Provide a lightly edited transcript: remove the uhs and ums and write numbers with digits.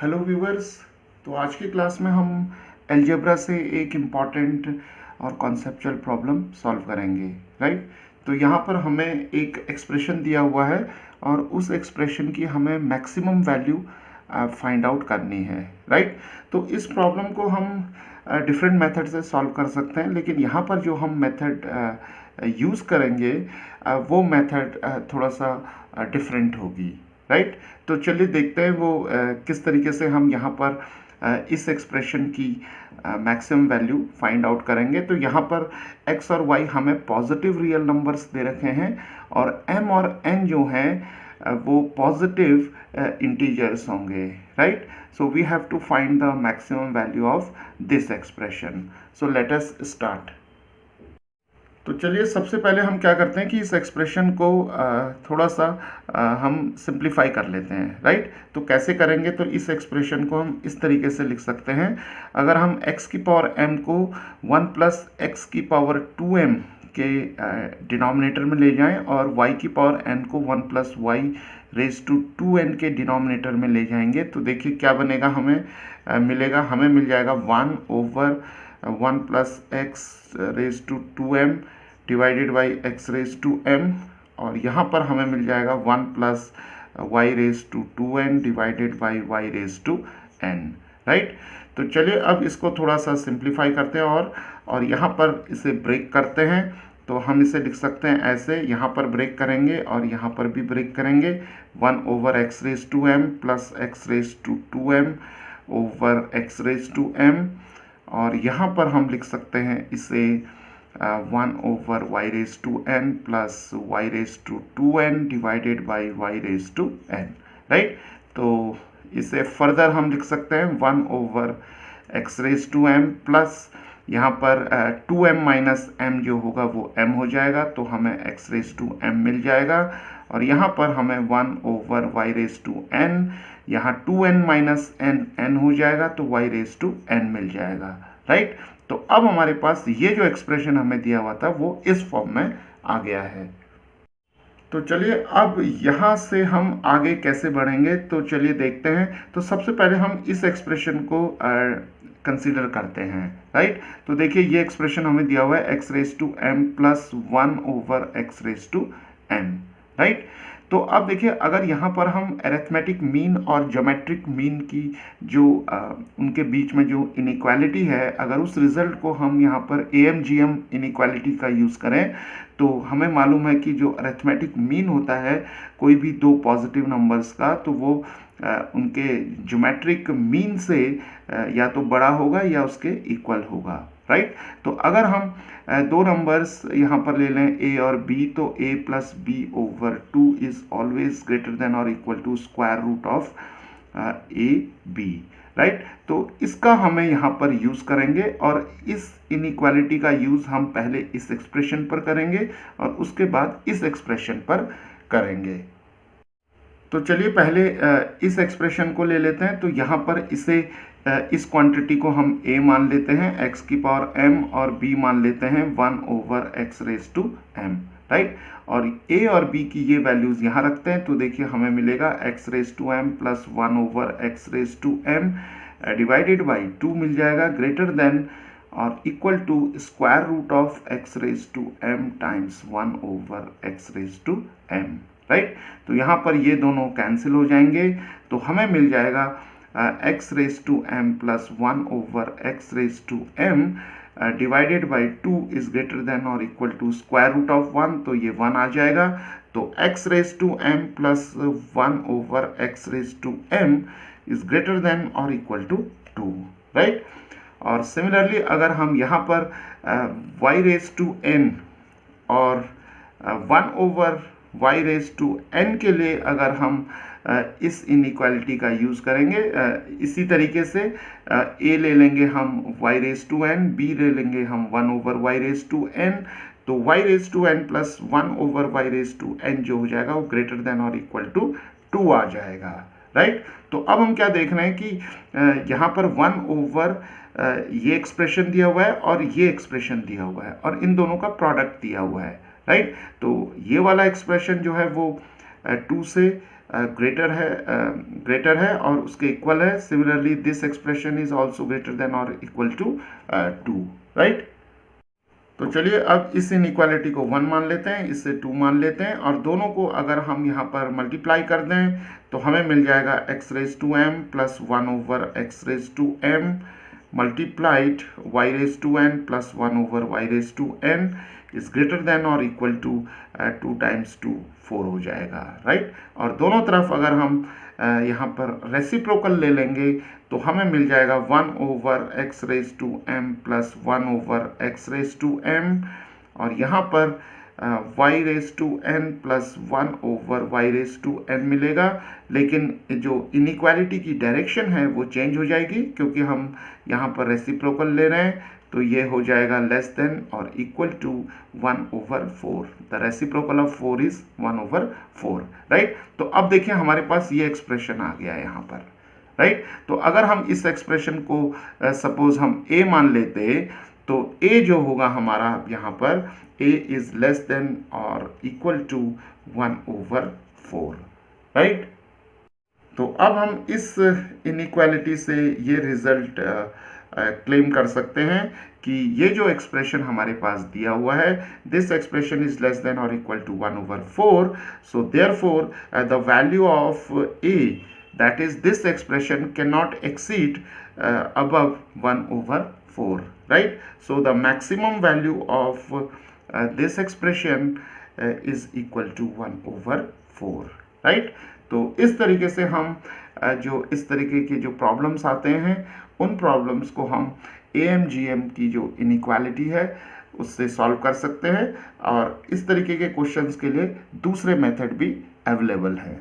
Hello viewers. तो आज की क्लास में हम अलजेब्रा से एक इम्पॉर्टेंट और कॉन्सेप्चुअल प्रॉब्लम सॉल्व करेंगे। राइट। तो यहाँ पर हमें एक एक्सप्रेशन दिया हुआ है और उस एक्सप्रेशन की हमें मैक्सिमम वैल्यू फाइंड आउट करनी है। राइट। तो इस प्रॉब्लम को हम डिफरेंट मेथड से सॉल्व कर सकते हैं, लेकिन यहाँ पर जो हम मेथड यूज़ करेंगे वो मेथड थोड़ा सा डिफरेंट होगी। राइट। तो चलिए देखते हैं वो किस तरीके से हम यहाँ पर इस एक्सप्रेशन की मैक्सिमम वैल्यू फाइंड आउट करेंगे। तो यहाँ पर x और y हमें पॉजिटिव रियल नंबर्स दे रखे हैं और m और n जो हैं वो पॉजिटिव इंटीजर्स होंगे। Right. So we have to find the maximum value of this expression. So let us start. तो चलिए सबसे पहले हम क्या करते हैं कि इस एक्सप्रेशन को थोड़ा सा हम सिंप्लीफाई कर लेते हैं। राइट। तो कैसे करेंगे, तो इस एक्सप्रेशन को हम इस तरीके से लिख सकते हैं। अगर हम x की पावर m को 1 प्लस एक्स की पावर 2m के डिनोमिनेटर में ले जाएं और y की पावर n को 1 plus Y raise to 2n के डिनोमिनेटर में ले जाएंगे, तो देखिए क्या बनेगा। हमें मिल जाएगा 1 over 1 plus X raise to 2m divided by X raise to m, और यहाँ पर हमें मिल जाएगा 1 plus Y raise to 2n divided by Y raise to n। Right. तो चलिए अब इसको थोड़ा सा सिंप्लीफाई करते हैं और यहाँ पर इसे ब्रेक करते हैं। तो हम इसे लिख सकते हैं ऐसे, यहाँ पर ब्रेक करेंगे और यहाँ पर भी ब्रेक करेंगे। 1 over X raise to m plus X raise to 2m over X raise to m, और यहाँ पर हम लिख सकते हैं इसे 1 over Y raise to n plus Y raise to 2n divided by Y raise to n। Right. तो इसे फर्दर हम लिख सकते हैं 1 over X raise to m plus यहाँ पर 2m माइनस m जो होगा वो m हो जाएगा, तो हमें x रेज टू m मिल जाएगा। और यहाँ पर हमें 1 over y raise to n, यहाँ 2n माइनस n हो जाएगा, तो y रेज टू n मिल जाएगा। राइट। तो अब हमारे पास ये जो एक्सप्रेशन हमें दिया हुआ था वो इस फॉर्म में आ गया है। तो चलिए अब यहाँ से हम आगे कैसे बढ़ेंगे, तो चलिए देखते हैं। तो सबसे पहले हम इस एक्सप्रेशन को कंसीडर करते हैं। राइट। तो देखिए ये एक्सप्रेशन हमें दिया हुआ है x raise to m plus 1 over x raise to m। Right. तो अब देखिए अगर यहाँ पर हम अरिथमेटिक मीन और ज्योमेट्रिक मीन की जो उनके बीच में जो इनइक्वालिटी है, अगर उस रिजल्ट को हम यहाँ पर AMGM इनइक्वालिटी का यूज़ करें, तो हमें मालूम है कि जो अरिथमेटिक मीन होता है कोई भी दो पॉजिटिव नंबर्स का, तो वो उनके ज्योमेट्रिक मीन से या तो बड़ा होगा या उसके इक्वल होगा। राइट। तो अगर हम दो नंबर्स यहाँ पर ले लें a और b, तो a plus b over 2 is always greater than और equal to square root of a b। Right. तो इसका हमें यहाँ पर यूज़ करेंगे और इस इनइक्वालिटी का यूज़ हम पहले इस एक्सप्रेशन पर करेंगे और उसके बाद इस एक्सप्रेशन पर करेंगे। तो चलिए पहले इस एक्सप्रेशन को ले लेते हैं। तो यहाँ पर इस क्वांटिटी को हम a मान लेते हैं x की पावर m और b मान लेते हैं 1 over x raise to m। Right. और a और b की ये वैल्यूज़ यहाँ रखते हैं, तो देखिए हमें मिलेगा x raise to m plus 1 over x raise to m divided by 2 मिल जाएगा, ग्रेटर देन और equal to square root of x raise to m times 1 over x raise to m। Right. तो यहाँ पर ये दोनों कैंसिल हो जाएंगे, तो हमें मिल जाएगा x raise to m plus 1 over x raise to m divided by 2 is greater than और equal to square root of 1, तो ये 1 आ जाएगा। तो x raise to m plus 1 over x raise to m is greater than और equal to 2। Right. और similarly अगर हम यहाँ पर y रेज टू n और 1 over y raise to n के लिए अगर हम इस इनइक्वालिटी का यूज़ करेंगे, इसी तरीके से a ले लेंगे हम y raise to n, b ले लेंगे हम 1 over y raise to n, तो y raise to n plus 1 over y raise to n जो हो जाएगा वो ग्रेटर देन और इक्वल टू 2 आ जाएगा। राइट। तो अब हम क्या देख रहे हैं कि यहाँ पर 1 ओवर ये एक्सप्रेशन दिया हुआ है और ये एक्सप्रेशन दिया हुआ है और इन दोनों का प्रोडक्ट दिया हुआ है। राइट। तो ये वाला एक्सप्रेशन जो है वो 2 से ग्रेटर है और उसके इक्वल है। Similarly this expression is also greater than और इक्वल टू 2, राइट। तो चलिए अब इस इनइक्वालिटी को 1 मान लेते हैं, इससे 2 मान लेते हैं, और दोनों को अगर हम यहाँ पर मल्टीप्लाई कर दें तो हमें मिल जाएगा x raise to m plus 1 over x raise to m multiplied y raise to n plus 1 over y raise to n is greater than और इक्वल टू 2 टाइम्स 2 4 हो जाएगा, राइट। और दोनों तरफ अगर हम यहाँ पर रेसिप्रोकल ले लेंगे तो हमें मिल जाएगा 1 over x raise to m plus 1 over x raise to m, और यहाँ पर y raise to n plus 1 over y raise to n मिलेगा। लेकिन जो इनइक्वालिटी की डायरेक्शन है वो चेंज हो जाएगी क्योंकि हम यहाँ पर रेसिप्रोकल ले रहे हैं, तो ये हो जाएगा लेस देन और equal to 1 over 4। The reciprocal of 4 is 1 over 4, right. तो अब देखिए हमारे पास ये एक्सप्रेशन आ गया है यहाँ पर, राइट। तो अगर हम इस एक्सप्रेशन को सपोज हम a मान लेते तो a जो होगा हमारा यहाँ पर a इज लेस देन और इक्वल टू 1 ओवर 4, राइट। तो अब हम इस इनइक्वालिटी से ये रिजल्ट क्लेम कर सकते हैं कि ये जो एक्सप्रेशन हमारे पास दिया हुआ है, this expression is less than और equal to 1 over 4, so therefore the value of a, that is this expression, cannot exceed above 1 over 4, right? So the maximum value of this expression is equal to 1 over 4, right? तो इस तरीके से हम जो इस तरीके के जो प्रॉब्लम्स आते हैं उन प्रॉब्लम्स को हम AMGM की जो इनइक्वालिटी है उससे सॉल्व कर सकते हैं, और इस तरीके के क्वेश्चंस के लिए दूसरे मेथड भी अवेलेबल है।